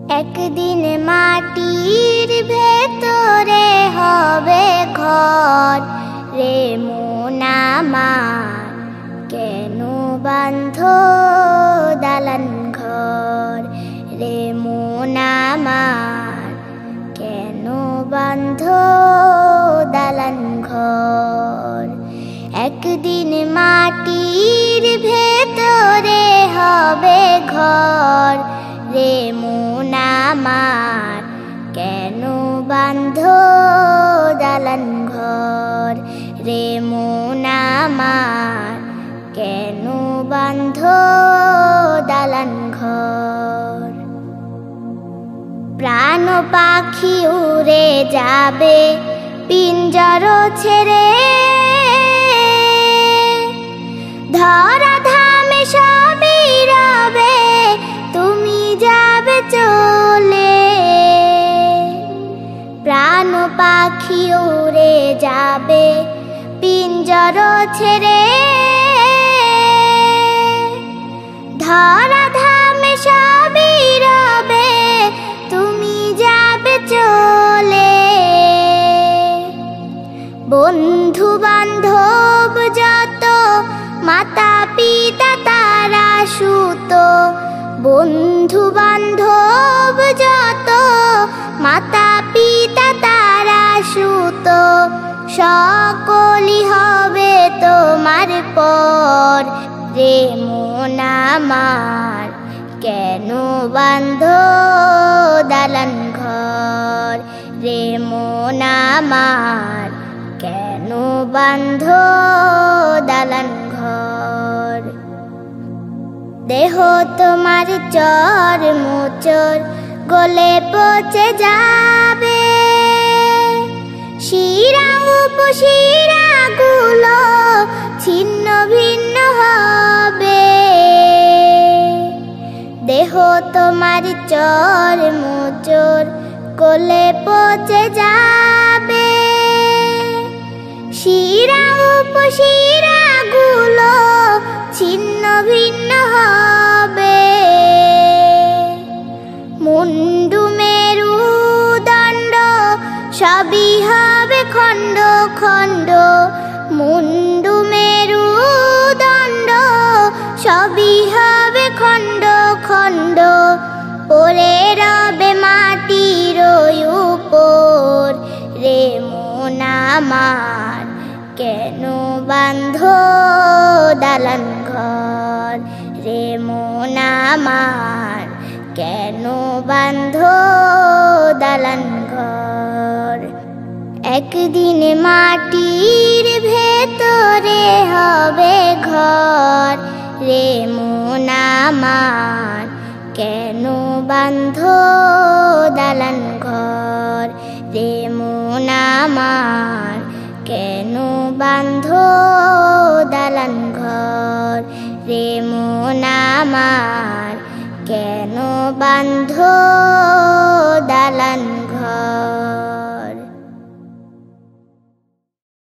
একদিন মাটির ভেতরে হবে ঘর রে মন আমার, কেন বাঁধো দালান ঘর রে মন আমার, কেন বাঁধো দালান ঘর। একদিন মাটির ভেতরে হবে ঘর রে মন আমার, কেন বাঁধো দালান ঘর রে মন আমার, কেন বাঁধো দালান ঘর। প্রাণ পাখি উড়ে যাবে পিঞ্জর ছেড়ে, ধরা ধামে সবই রবে, তুমি যাবে চলে। প্রাণ পাখি উড়ে যাবে পিঞ্জর ছেড়ে, ধরা ধামে সবই রবে, তুমি যাবে চলে। বন্ধু বান্ধব যত মাতা পিতা তারা সুত, বন্ধু বান্ধব যত মাতা পিতা তারা সুত, সকলই হবে তোমার পর রে মন আমার, কেন বাঁধো দালান ঘর রে মন আমার, কেন বাঁধো দালান ঘর। দেহ তোমার চর মোচর গলে পচে যাবে, শিরা উপশিরা গুলো ছিন্ন ভিন্ন হবে। দেহ তোমার চর মোচর গলে পচে যাবে, শিরা উপশিরা গুলো ছিন্ন ভিন্ন হবে। মুন্ডু মেরু দণ্ড সবই হবে খণ্ড খণ্ড, মুন্ডু মেরু দণ্ড সবই হবে খণ্ড খণ্ড, পড়ে রবে মাটির উপর রে মন আমার, কেন বাঁধো দালান ঘর রে মন আমার, কেন বাঁধো দালান ঘর। একদিন মাটির ভেতরে হবে ঘর রে মন আমার, কেন বাঁধো দালান ঘর রে মন আমার, কেন বাঁধো দালান ঘর রে মন আমার, কেন বাঁধো দালান